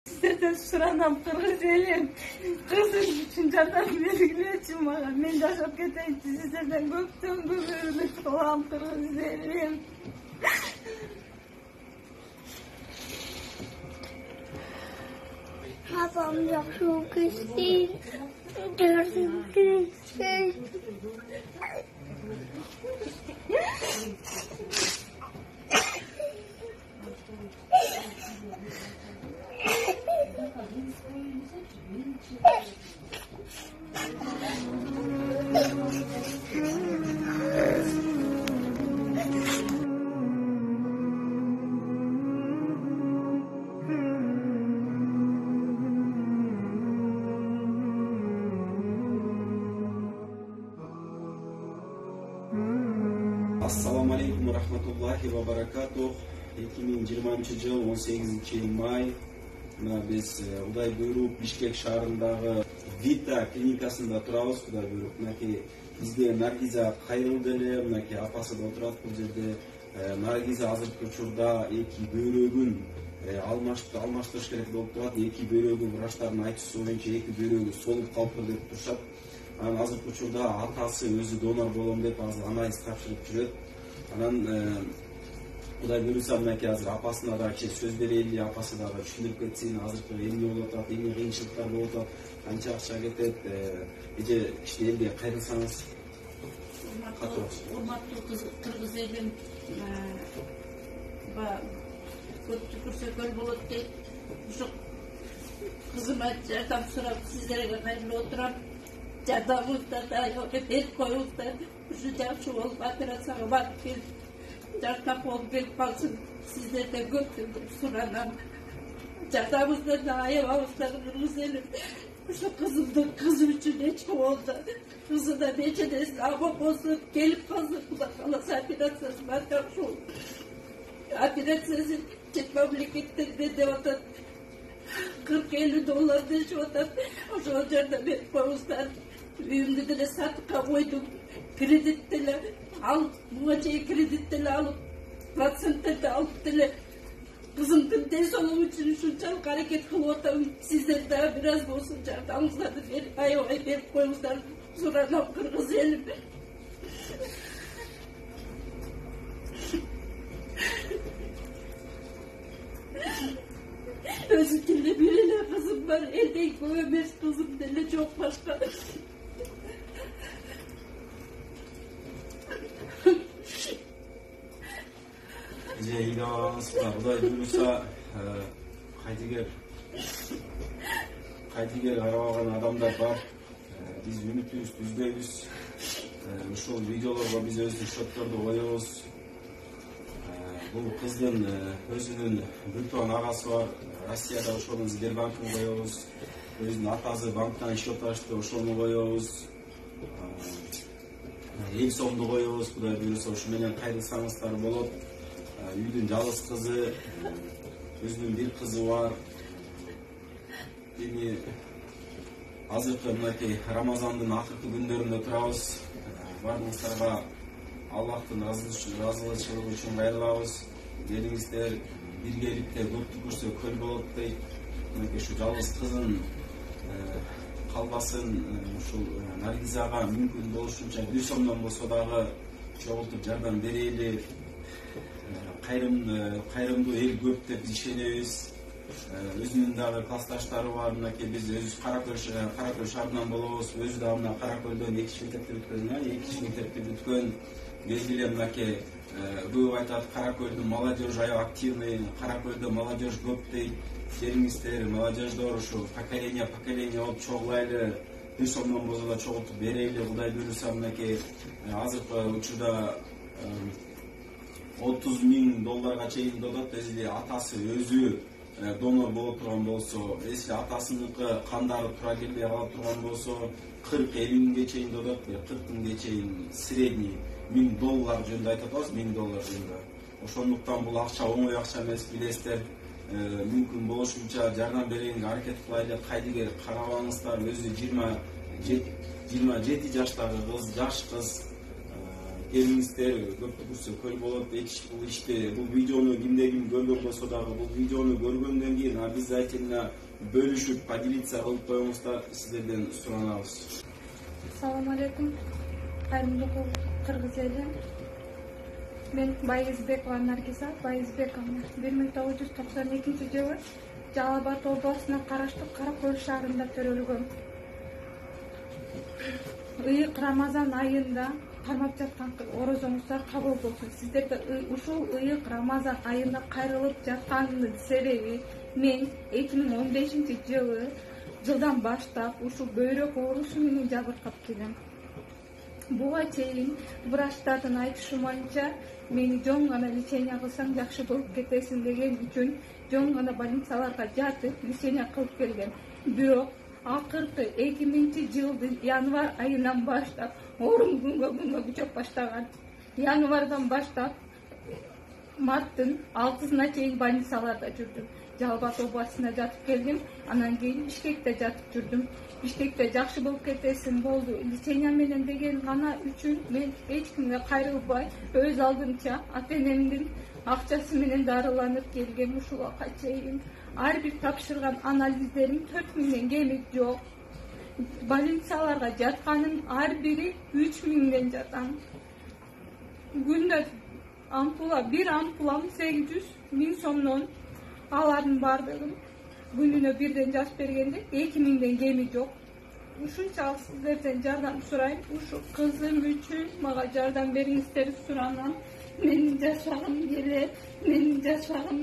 Sizlerden suranam kırgız elim. Kızım için jardam belgileci bana. Men yaşap keteyim. Sizlerden köpten köp örülük olam kırgız elim. Babam çok isteyin. Gördüm ki. Assalamu alaikum wa rahmatullahi wa barakatuh. 2020 yıl 18 may. Biz Uday buyurup Bişkek şahrındагы Vita klinikasында турабыз. Uday buyurup bizde Nargiza Кайрылды эле, апасы да отурат бул жерде. Наргиза азыркы учурда эки бөйрөгүн алмаштырыш керек болуп турат. Эки бөйрөгүн врачтардын айтуусу боюнча эки бөйрөгү солуп калыптыр деп турушат. Анан азыркы учурда атасы өзү донор болом деп азыр анализ тапшырып жүрөт. Анан Кудай буюрса азыр апасына да сөз берели, апасы дагы түшүндүрүп кетсин, азыркы эмне болуп атат, эмне кыйынчылыктар болуп атат, канча акча кетет, эже кичине элге кайрылсаңыз. Урматтуу кыргыз элим, көп түкүрсө көл болот дейт. Ушу кызыма жардам сурап сиздерге кайрылып отурам. Жардамыңызды да берип коюңуздар. Ушу жакшы болуп операцияга барып келип жардам болуп келип калсын. Сиздерден көп суранам. Жардамыңызды да аябаңыздар кыргыз элим. Ушу кызым үчүн эч болду. Кызы да бечедесин аман болсун, келип калсын. Кудай кааласа операциясы бардак ушул. Операциясы чет мамлекеттерде деп атат. $40-50 дешип атат. Ошол жерде берип коюңуздар. Үйүмдү деле сатыкка койдум. Кредит деле алып, буга чейин кредит деле алып, проценттерди алып деле кызымдын ден соолугу үчүн ушунчалык аракет кылып атам. Сиздер дагы бир аз болсун жардамыңыздарды берип, аябай берип коюңуздар. Суранам кыргыз элим. Өзү деле бир эле кызым бар, элдей көп эмес кызым деле жок башка. Kuday buyruksa кайтыгер карап алган адамдар бар. Биз үмүтүбүздү үзбөйбүз. Ушул видеолорго биз өздүк шотторду коебуз. Бул кыздын өзүнүн бир тууган агасы бар. Россияда ошонун Сбербанкын коебуз. Өзүнүн атасы банктан счет ачты, ошону коебуз. Эң сомду коебуз. Кудай буйрса ушу менен кайрылсаңыздар болот. Үйдүн жалгыз кызы, өзүнүн бир кызы бар. Эми азыркы мынакей Рамазандын акыркы күндөрүндө турабыз. Баарыңыздарга Аллахтын ыраазычылыгы үчүн кайрылабыз. Элиңиздер биргеликте көп түкүрсө көл болот дейт. Мынакей ушу жалгыз кызын калбасын, ушул Наргизага мүмкүн болушунча 1 сомдон болсо дагы чогултуп жардам берели. Кайрымдуу эл көп деп ишенебиз. Өзүнүн дагы классташтары бар. Мынакей биз өзүбүз Каракөл шаарынан болобуз. Өзү дагы мына Каракөлдөн 2 мектепти бүткөн. Белгиле мынакей көп айтат, Каракөлдүн молодежь аябай активный, Каракөлдө молодежь көп дейт. Келиңиздер, молодежьдор ушу поколение болуп чогулайлы. 1 сомдон болсо да чогултуп берели. Кудай буйрса мынакей азыркы учурда $30,000 чейин додот. Если атасы өзү донор болуп турган болсо, если атасыныкы кандары туура келбей калып турган болсо, $40-50 чейин додот, $40 чейин средний $1000 жөнүндө айтып атабыз, $1000 жөнүндө. Ошондуктан бул акча оңой акча эмес, билесиздер. Мүмкүн болушунча жардам берүүгө аракет кылайлы. Кайдыгер карабаңыздар, өзү 27 жаштагы кыз, жаш кыз. келиңиздер көп түкүрсө көл болот бул иште. Бул видеону кимде ким көргөн болсо дагы бул видеону көргөндөн кийин обязательно бөлүшүп поделиться кылып коюңуздар, сиздерден суранабыз. Assalamu alaikum. Кайрымдуу кыргыз эли. Мен Байызбекова Наргиза, Байызбекова. 1992-жылы Жалал Абад областына караштуу Каракөл шаарында төрөлгөм. Ыйык Рамазан айында кармап жаткан орозоңуздар кабыл болсун. Сиздерге ушул ыйык Рамазан айында кайрылып жаткандын себеби мен 2015-жылдан баштап ушул бөйрөк оорусу менен жабыркап келем. Буга чейин врачтардын айтышы боюнча мени жөн гана лечение кылсаң жакшы болуп кетесиң деген үчүн жөн гана больницаларга жатып лечение кылып келген. Бирок акыркы 2000-жылдын январь айынан баштап оорум күнгө күчөп баштаган. Январдан баштап марттын 6-сына чейин больницаларда жүрдүм. Жалал Абад областына жатып келдим, анан кийин Бишкекте жатып жүрдүм. Бишкекте жакшы болуп кетесиң болду. Лечение менен деген гана үчүн мен эч кимге кайрылбай, өз алдымча ата-энемдин акчасы менен дарыланып келгем ушуга чейин. Ар бир тапшырган анализдерим 4000ден кеми жок. Больницаларга жатканым ар бири 3000ден жатам. Күндө бир ампулам 800.000 сомдон. Алардын бардыгын күнүнө бирден жазып бергенде 2000ден кеми жок. Ушунчалык сиздерден жардам сурайм. Ушу кызым үчүн мага жардам бериңиздерди суранам. Менин жашагым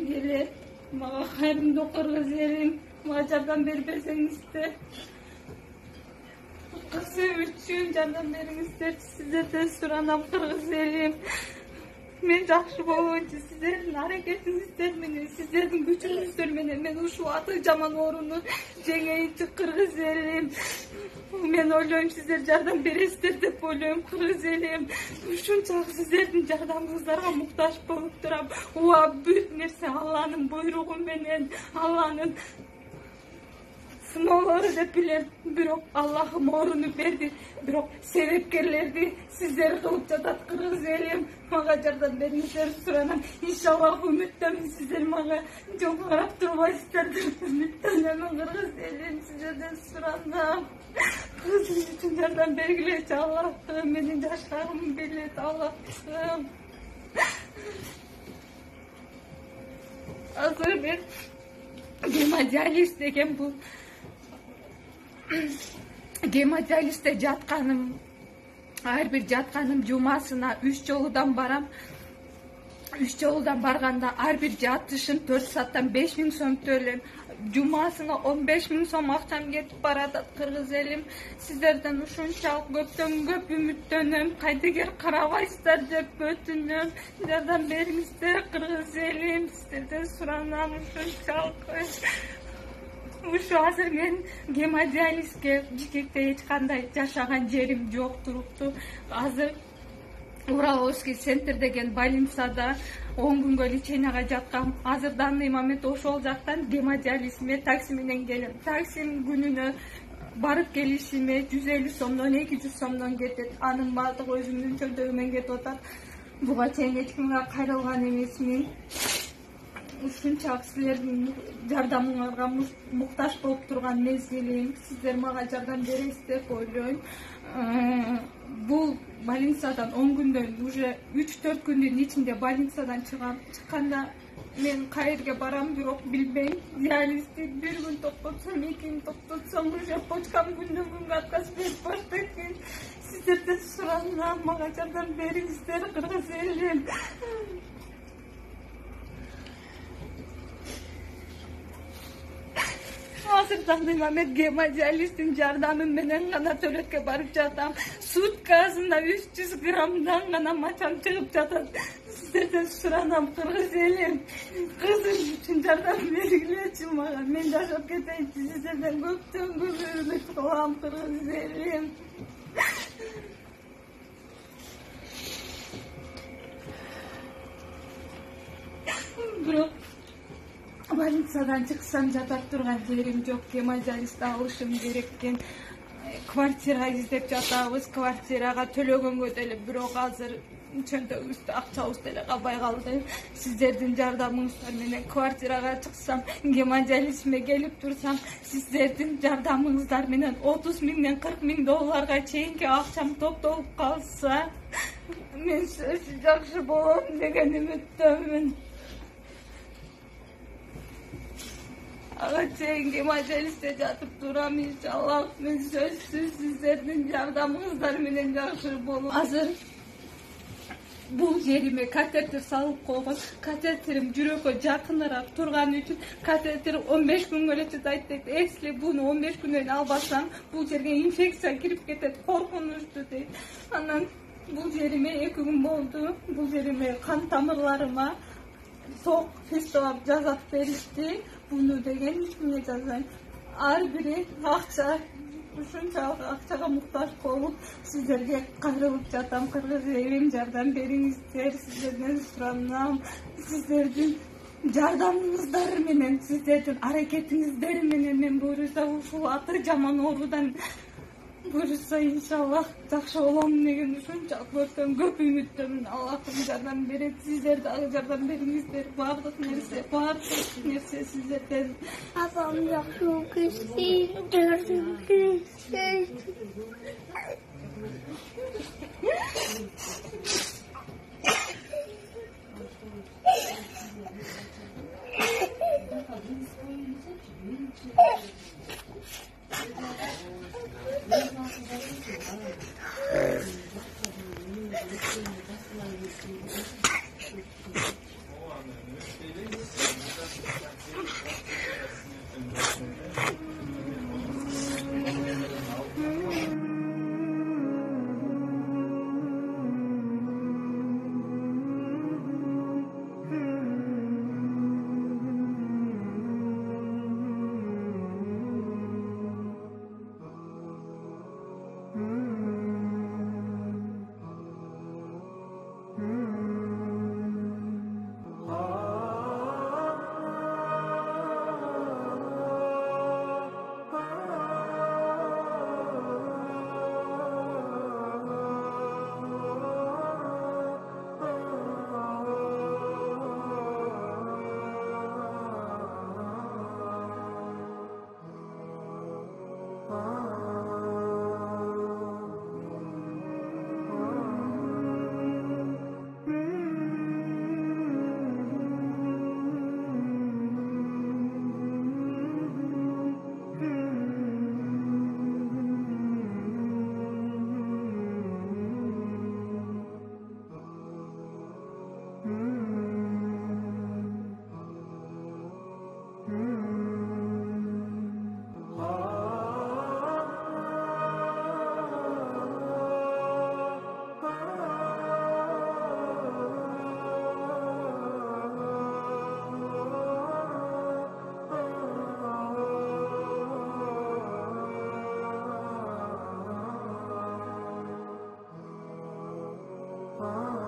келет. Мага кайрымдуу кыргыз элим, мага жардам берип берсеңиздер. Кызым үчүн жардам бериңиздер, сиздерден суранам кыргыз элим. Мен жакшы болуу үчүн сиздердин аракетиңиздер менен, сиздердин күчүңүздөр менен мен ушул аты жаман ооруну жеңейинчи кыргыз элим. Мен ойлойм сиздер жардам бересиздер деп ойлойм кыргыз элим. Ушунчалык сиздердин жардамыңыздарга муктаж болуп турам. Уа бүт нерсе Алланын буйругу менен, Алланын сыноолору деп билем. Бирок Аллахым ооруну берди. Бирок себепкерлерди сиздер кылып жатат кыргыз элим. Мага жардам бериңиздерди суранам. Иншаллах үмүттөмүн, сиздер мага жөн карап турбайсыздар деп үмүттөнөмүн кыргыз элим. Сиздерден суранам. Кызым үчүн жардам бергилечи Аллахым, менин жашагым келет Аллахым. Азыр мен гемодиализ деген бул гемодиализде жатканым, ар бир жатканым жумасына 3 жолудан барам. 3 жолудан барганда ар бир жатышым 4 сааттан 5000 сом төлөйм. Жумасына 15.000 сом акчам кетип баратат кыргыз элим. Сиздерден ушунчалык көптөн көп үмүттөнөм. Кайдыгер карабайсыздар деп өтүнөм. Жардам бериңиздер кыргыз элим. Сиздерден суранам ушунчалык. Ушу азыр мен гемодиализге Бишкекте эч кандай жашаган жерим жок турупту. Азыр Ураловский центр деген больницада 10 күнгө леченияга жаткам. Азыр данный момент ошол жактан гемодиализиме такси менен келем. Таксим күнүнө барып келишиме 150 сомдон 200 сомдон кетет. Анын баардыгы өзүмдүн чөнтөгүмөн кетип атат. Буга чейин эч кимге кайрылган эмесмин. Ушунчалык силердин жардамыңарга муктаж болуп турган мезгилим. Сиздер мага жардам бересиз деп ойлойм. Бул больницадан 10 күндөн уже 3-4 күндүн ичинде больницадан чыкканда мен кайерге барам бирок билбейм. Диализди бир күн токтотсом, 2 күн токтотсом уже почкам күндөн күнгө отказ берип баштайт экен. Сиздерден суранам, мага жардам бериңиздер кыргыз элим. Азырдан момент гемодиализдин жардамы менен гана төлөткө барып жатам. Суткасына 300 граммдан гана мачам чыгып жатат. Сиздерден суранам кыргыз элим. Кызым үчүн жардам бергилечи мага. Мен жашап кетейинчи, сиздерден көптөн көп үмүт кылам кыргыз элим. Бирок больницадан чыксам жатат турган жерим жок. Гемодиализди алышым керек экен. kvartira izdep жатабыз. Kvartirага төлөгөнгө деле бирок азыр чөнтөгүбүздө акчабыз деле калбай калды. Сиздердин жардамыңыздар менен квартирага чыксам, гемодиализиме келип турсам, сиздердин жардамыңыздар менен 30 миңден 40 миң долларга чейинки акчам топтолуп калса, мен сөзсүз жакшы болом деген үмүттөмүн. Ага чейин гемодиализде жатып турам, иншаллах. Мен сөзсүз сиздердин жардамыңыздар менен жакшы болом. Азыр бул жериме катетер салып койгон. Катетерим жүрөккө жакыныраак турган үчүн катетер 15 күнгө эле чыдайт дейт. Если буну 15 күндөн албасам, бул жерге инфекция кирип кетет, коркунучтуу дейт. Анан бул жериме 2 күн болду. Бул жериме кан тамырларыма ток фистолап жазап беришти. Bunu деген ешкімге жазбайм. Ар бири акча, ушунчалык акчага муктаж болуп, сиздерге кайрылып жатам. Кыргыз элим жардам бериңиздер, сиздерден суранам. Сиздердин жардамыңыздар менен, сиздердин аракетиңиздер менен мен буюрса ушул атыр жаман оорудан буюрса иншаллах жакшы болом деген ушунчалык көп үмүттөмүн. Аллахым жардам берет, сиздер дагы жардам бериңиздер. Баардык нерсе сиздерден. Апам жакшы болуп кетсин, жардам бериңиздер. Oh.